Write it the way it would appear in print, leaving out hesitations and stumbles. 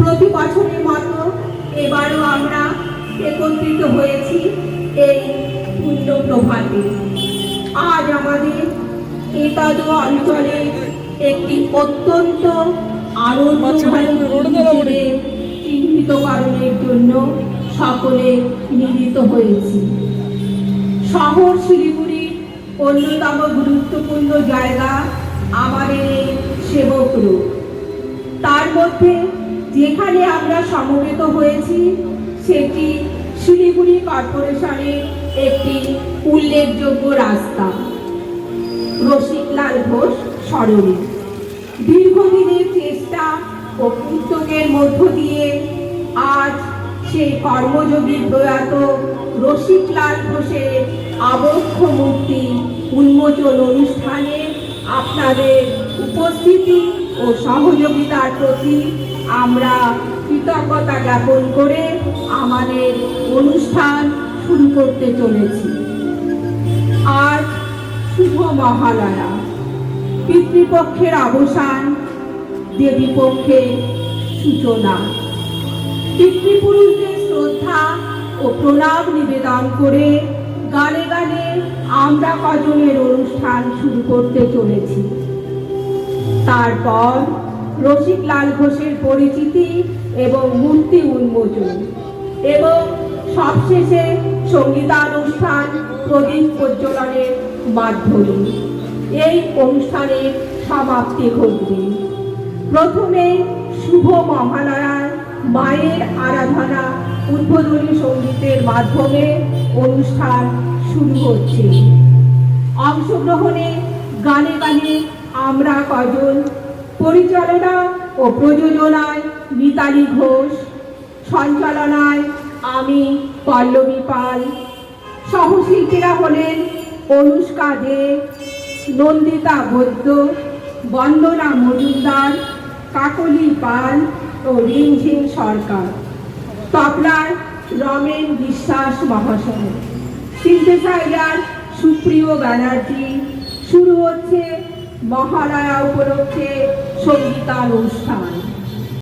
প্রতি বছরের মতো এবারও আমরা একত্রিত হয়েছি এই পুণ্য প্রভাতে। আজ আমাদের এতদ অঞ্চলে একটি অত্যন্ত আনন্দময় চিহ্নিত কারণের জন্য সকলে মিলিত হয়েছি। শহর শিলিগুড়ির অন্যতম গুরুত্বপূর্ণ জায়গা আমাদের এই সেবক রূপ। তার মধ্যে যেখানে আমরা সমবেত হয়েছি সেটি শিলিগুড়ি কর্পোরেশনের একটি উল্লেখযোগ্য রাস্তা, রসিকলাল ঘোষ সরণি। দীর্ঘদিনের চেষ্টা ও উদ্যোগের মধ্য দিয়ে আজ সেই কর্মযোগী প্রয়াত রসিকলাল ঘোষের আবক্ষ মূর্তি উন্মোচন অনুষ্ঠানে আপনাদের উপস্থিতি ও সহযোগিতার প্রতি আমরা কৃতজ্ঞতা জ্ঞাপন করে আমাদের অনুষ্ঠান শুরু করতে চলেছি। আজ শুভ মহালয়া, পিতৃপক্ষের অবসান, দেবীপক্ষের সূচনা। পিতৃপুরুষদের শ্রদ্ধা ও প্রণাম নিবেদন করে গানে গানে আমরা কজনের অনুষ্ঠান শুরু করতে চলেছি। তারপর রসিকলাল ঘোষের পরিচিতি এবং মূর্তি উন্মোচন এবং সবশেষে সঙ্গীতানুষ্ঠান প্রদীপ প্রজ্বলনের মাধ্যমে এই অনুষ্ঠানের সমাপ্তি ঘটবে। প্রথমে শুভ মহালয়ার মায়ের আরাধনা উদ্বোধনী সঙ্গীতের মাধ্যমে অনুষ্ঠান শুরু হচ্ছে। অংশগ্রহণে গানে গানে আমরা কজন, পরিচালনা ও প্রযোজনায় মিতালি ঘোষ, সঞ্চালনায় আমি পল্লবী পাল, সহশিল্পীরা হলেন অনুষ্কা দে, নন্দিতা বৈদ্য, বন্দনা মজুমদার, কাকলি পাল ও রিমঝিম সরকার, তবলার রমেন বিশ্বাস মহাশয়, সিনথেসাইজার সুপ্রিয় ব্যানার্জি। শুরু হচ্ছে মহালয়া উপলক্ষে সঙ্গীতানুষ্ঠান।